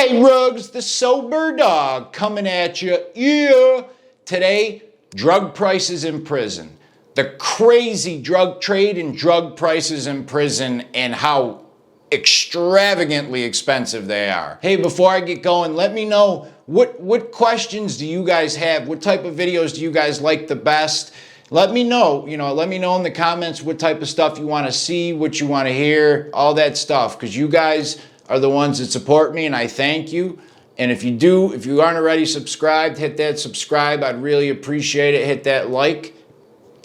Hey Rugs, the sober dog coming at you. Yeah. Today, drug prices in prison. The crazy drug trade and drug prices in prison and how extravagantly expensive they are. Hey, before I get going, let me know what questions do you guys have? What type of videos do you guys like the best? Let me know, let me know in the comments what type of stuff you want to see, what you want to hear, all that stuff, because you guys are the ones that support me, and I thank you. And if you aren't already subscribed, hit that subscribe. I'd really appreciate it. Hit that like.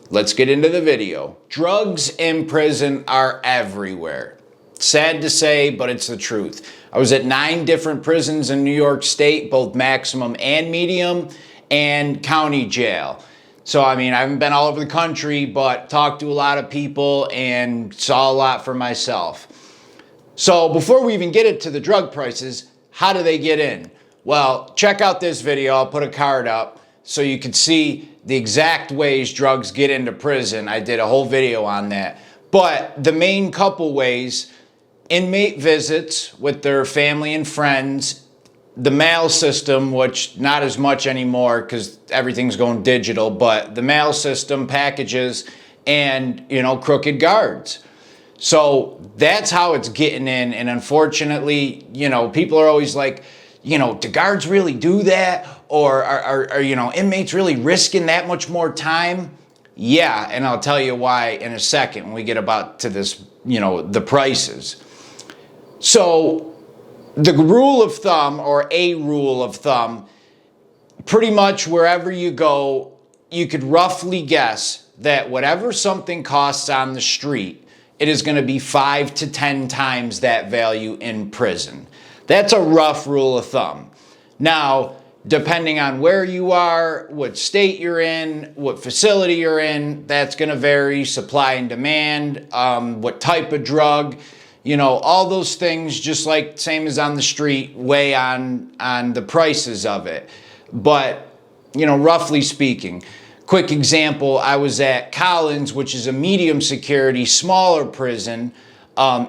Let's get into the video. Drugs in prison are everywhere. Sad to say, but it's the truth. I was at 9 different prisons in New York State, both maximum and medium, and county jail. So, I haven't been all over the country, but talked to a lot of people and saw a lot for myself. So before we even get into the drug prices, how do they get in? Well, check out this video. I'll put a card up so you can see the exact ways drugs get into prison. I did a whole video on that. But the main couple ways: inmate visits with their family and friends, the mail system, which not as much anymore because everything's going digital, but the mail system, packages, and, crooked guards. So that's how it's getting in. And unfortunately, people are always like, do guards really do that? Or are inmates really risking that much more time? Yeah, and I'll tell you why in a second when we get about to this, the prices. So the rule of thumb, or a rule of thumb, pretty much wherever you go, you could roughly guess that whatever something costs on the street, it is going to be 5 to 10 times that value in prison. That's a rough rule of thumb. Now, depending on where you are, what state you're in, what facility you're in, that's going to vary. Supply and demand, what type of drug, all those things, just like same as on the street, weigh on the prices of it. But, roughly speaking, quick example, I was at Collins, which is a medium security, smaller prison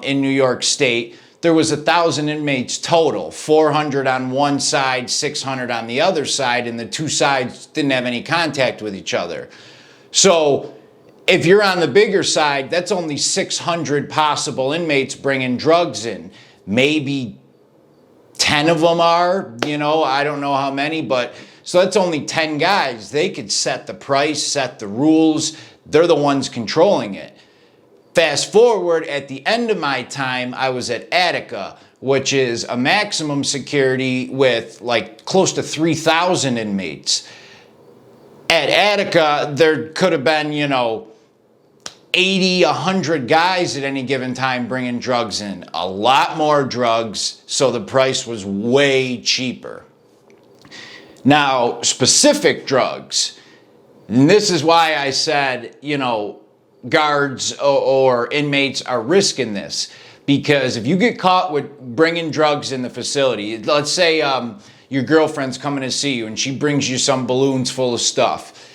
in New York State. There was 1,000 inmates total, 400 on one side, 600 on the other side, and the two sides didn't have any contact with each other. So if you're on the bigger side, that's only 600 possible inmates bringing drugs in. Maybe 10 of them are, I don't know how many, but so that's only 10 guys. They could set the price, set the rules. They're the ones controlling it. Fast forward, at the end of my time, I was at Attica, which is a maximum security with like close to 3,000 inmates. At Attica, there could have been, 80, 100 guys at any given time bringing drugs in. A lot more drugs, so the price was way cheaper. Now, specific drugs, and this is why I said, guards or inmates are risking this. Because if you get caught with bringing drugs in the facility, let's say your girlfriend's coming to see you and she brings you some balloons full of stuff.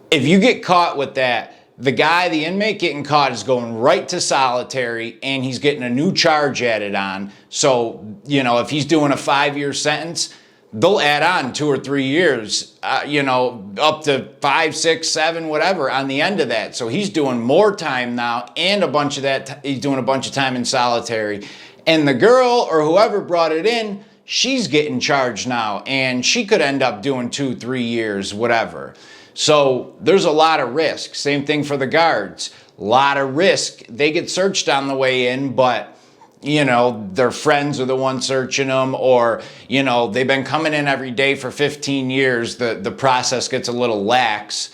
If you get caught with that, the inmate getting caught is going right to solitary, and he's getting a new charge added on. So, if he's doing a 5-year sentence, they'll add on 2 or 3 years, up to 5, 6, 7, whatever on the end of that. So he's doing more time now, and a bunch of that, he's doing a bunch of time in solitary. And the girl or whoever brought it in, she's getting charged now, and she could end up doing 2, 3 years, whatever. So there's a lot of risk. Same thing for the guards. A lot of risk. They get searched on the way in, but their friends are the ones searching them, or, they've been coming in every day for 15 years. The process gets a little lax.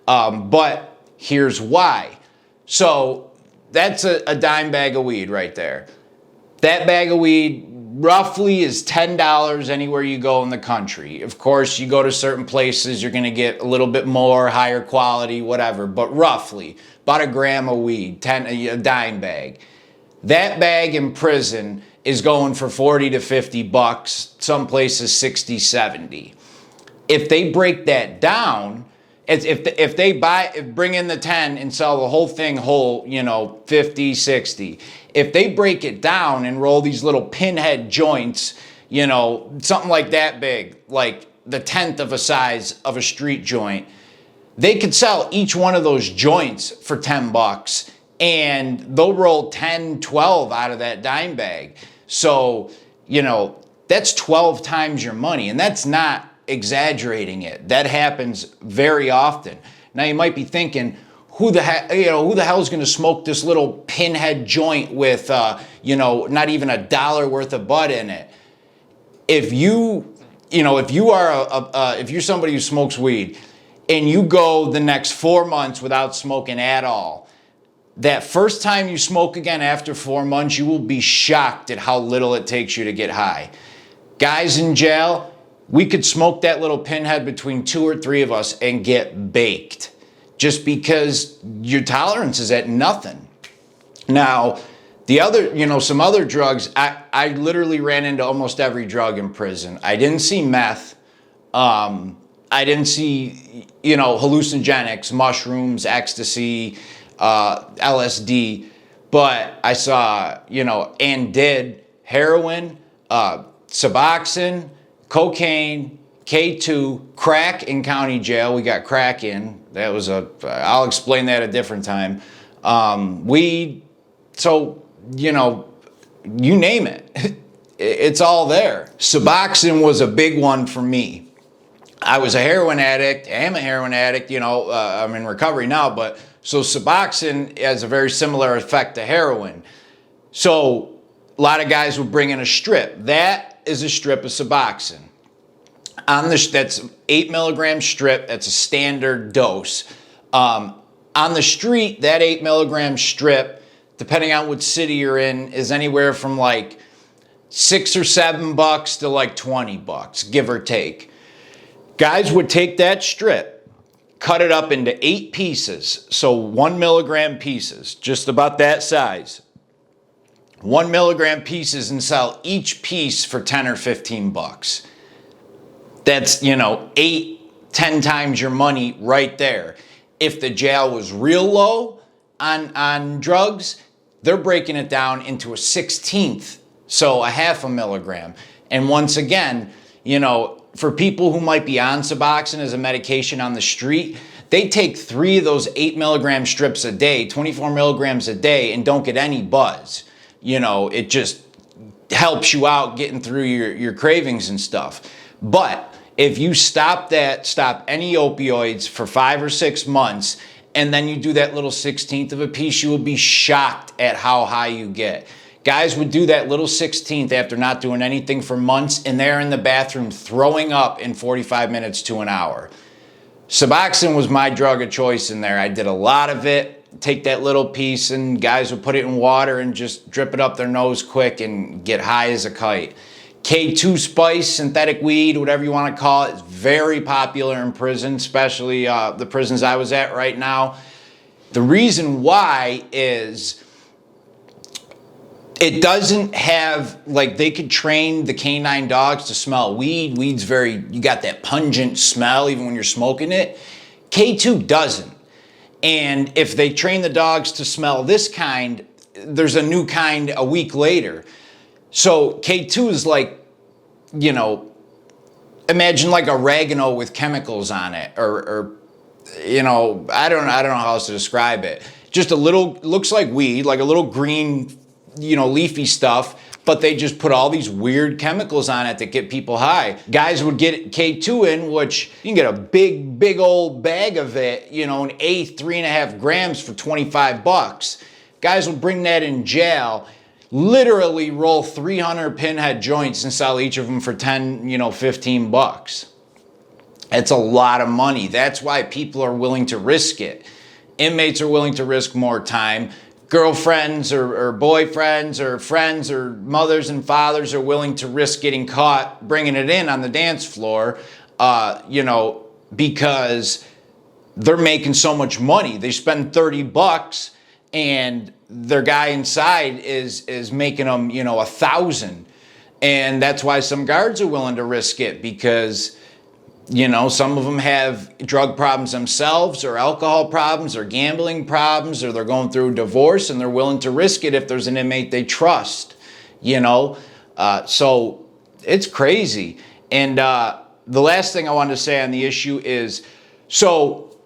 But here's why. So that's a dime bag of weed right there. That bag of weed roughly is $10 anywhere you go in the country. Of course, you go to certain places, you're going to get a little bit more, higher quality, whatever. But roughly, about a gram of weed, a dime bag. That bag in prison is going for 40 to 50 bucks, some places 60, 70. If they break that down, if they bring in the 10 and sell the whole thing whole, 50, 60. If they break it down and roll these little pinhead joints, you know, something like that big, like the 10th of a size of a street joint, they could sell each one of those joints for 10 bucks and they'll roll 10, 12 out of that dime bag. So, you know, that's 12 times your money, and that's not exaggerating it. That happens very often. Now you might be thinking, who the hell is going to smoke this little pinhead joint with, you know, not even $1 worth of bud in it? If you're somebody who smokes weed and you go the next 4 months without smoking at all, that first time you smoke again after 4 months, you will be shocked at how little it takes you to get high. Guys in jail, we could smoke that little pinhead between 2 or 3 of us and get baked, just because your tolerance is at nothing. Now, the other, you know, some other drugs, I literally ran into almost every drug in prison. I didn't see meth. I didn't see, you know, hallucinogenics, mushrooms, ecstasy, LSD, but I saw, you know, and did heroin, suboxone, cocaine, K2, crack in county jail. We got crack in. That was I'll explain that a different time. Weed. So, you know, you name it. It's all there. Suboxone was a big one for me. I was a heroin addict. I am a heroin addict. You know, I'm in recovery now, but so Suboxone has a very similar effect to heroin. So a lot of guys would bring in a strip. That is a strip of Suboxone. That's 8 milligram strip. That's a standard dose. On the street, that 8 milligram strip, depending on what city you're in, is anywhere from like $6 or $7 to like $20, give or take. Guys would take that strip, cut it up into 8 pieces, so 1 milligram pieces, just about that size. 1 milligram pieces, and sell each piece for 10 or 15 bucks. That's, you know, 8, 10 times your money right there. If the jail was real low on drugs, they're breaking it down into a 16th, so a half a milligram. And once again, you know, for people who might be on Suboxone as a medication on the street, they take 3 of those 8 milligram strips a day, 24 milligrams a day, and don't get any buzz. You know, it just helps you out getting through your cravings and stuff. But if you stop any opioids for 5 or 6 months, and then you do that little 16th of a piece, you will be shocked at how high you get. Guys would do that little 16th after not doing anything for months, and they're in the bathroom throwing up in 45 minutes to an hour. Suboxone was my drug of choice in there. I did a lot of it. Take that little piece, and guys would put it in water and just drip it up their nose quick and get high as a kite. K2 spice, synthetic weed, whatever you want to call it, is very popular in prison, especially the prisons I was at right now. The reason why is it doesn't have, like, they could train the canine dogs to smell weed. Weed's you got that pungent smell even when you're smoking it. K2 doesn't. And if they train the dogs to smell this kind, there's a new kind a week later. So K2 is like, you know, imagine like oregano with chemicals on it, or you know, I don't know how else to describe it. Just a little, looks like weed, like a little green, you know, leafy stuff, but they just put all these weird chemicals on it that get people high. Guys would get K2 in, which you can get a big old bag of it, you know, an eighth, 3.5 grams for 25 bucks. Guys would bring that in jail, literally roll 300 pinhead joints and sell each of them for 10, you know, 15 bucks. It's a lot of money. That's why people are willing to risk it. Inmates are willing to risk more time. Girlfriends or boyfriends or friends or mothers and fathers are willing to risk getting caught bringing it in on the dance floor, you know, because they're making so much money. They spend 30 bucks and their guy inside is making them, you know, 1,000. And that's why some guards are willing to risk it, because, you know, some of them have drug problems themselves, or alcohol problems, or gambling problems, or they're going through a divorce, and they're willing to risk it if there's an inmate they trust, you know. So it's crazy. And the last thing I wanted to say on the issue is, so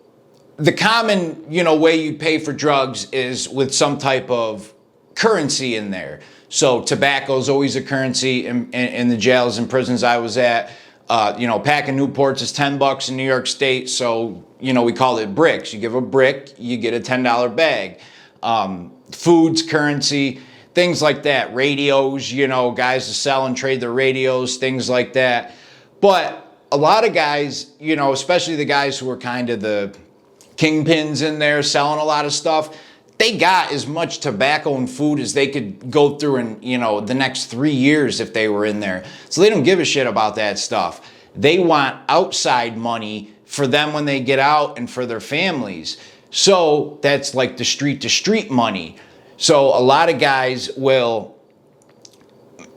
the common, way you pay for drugs is with some type of currency in there. So tobacco is always a currency in the jails and prisons I was at. A pack of Newports is $10 in New York State. So, we call it bricks. You give a brick, you get a $10 bag. Foods, currency, things like that. Radios, guys to sell and trade their radios, things like that. But a lot of guys, especially the guys who are kind of the kingpins in there selling a lot of stuff, they got as much tobacco and food as they could go through in, the next 3 years if they were in there. So they don't give a shit about that stuff. They want outside money for them when they get out and for their families. So that's like the street to street money. So a lot of guys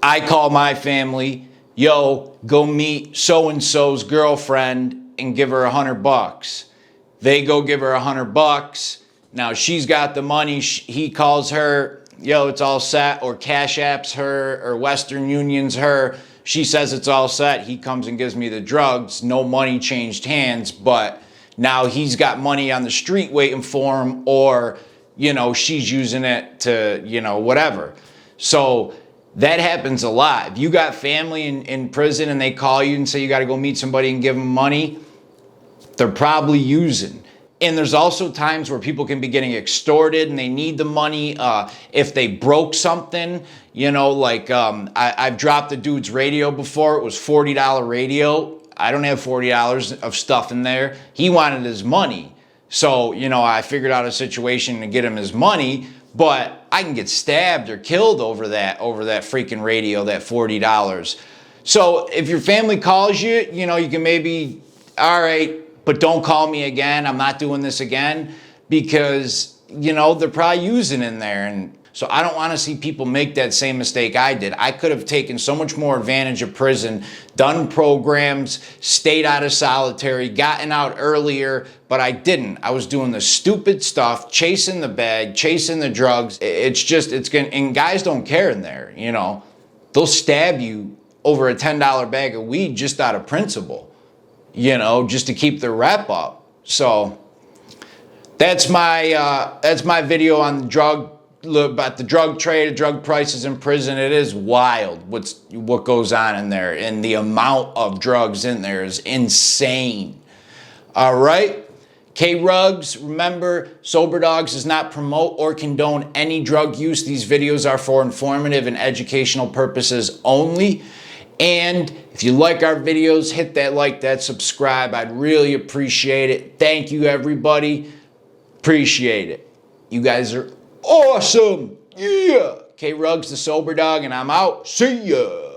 I call my family, yo, go meet so-and-so's girlfriend and give her $100. They go give her $100. Now she's got the money. He calls her, yo, it's all set, or Cash Apps her, or Western Union's her. She says it's all set. He comes and gives me the drugs. No money changed hands, but now he's got money on the street waiting for him, or, she's using it to, whatever. So that happens a lot. If you got family in prison and they call you and say you got to go meet somebody and give them money, they're probably using. And there's also times where people can be getting extorted and they need the money if they broke something. I've dropped the dude's radio before. It was $40 radio. I don't have $40 of stuff in there. He wanted his money. So, I figured out a situation to get him his money, but I can get stabbed or killed over that freaking radio, that $40. So if your family calls you, you can maybe, all right, but don't call me again. I'm not doing this again, because, they're probably using in there. And so I don't want to see people make that same mistake I did. I could have taken so much more advantage of prison, done programs, stayed out of solitary, gotten out earlier, but I didn't. I was doing the stupid stuff, chasing the bag, chasing the drugs. And guys don't care in there, They'll stab you over a $10 bag of weed just out of principle. Just to keep the rep up. So that's my video on about the drug trade, drug prices in prison. It is wild what goes on in there, and the amount of drugs in there is insane. All right. K-Rugs, remember, Sober Dogs does not promote or condone any drug use. These videos are for informative and educational purposes only. And if you like our videos, hit that like, that subscribe. I'd really appreciate it. Thank you, everybody. Appreciate it. You guys are awesome. Yeah. K-Rugs, the Sober Dog, and I'm out. See ya.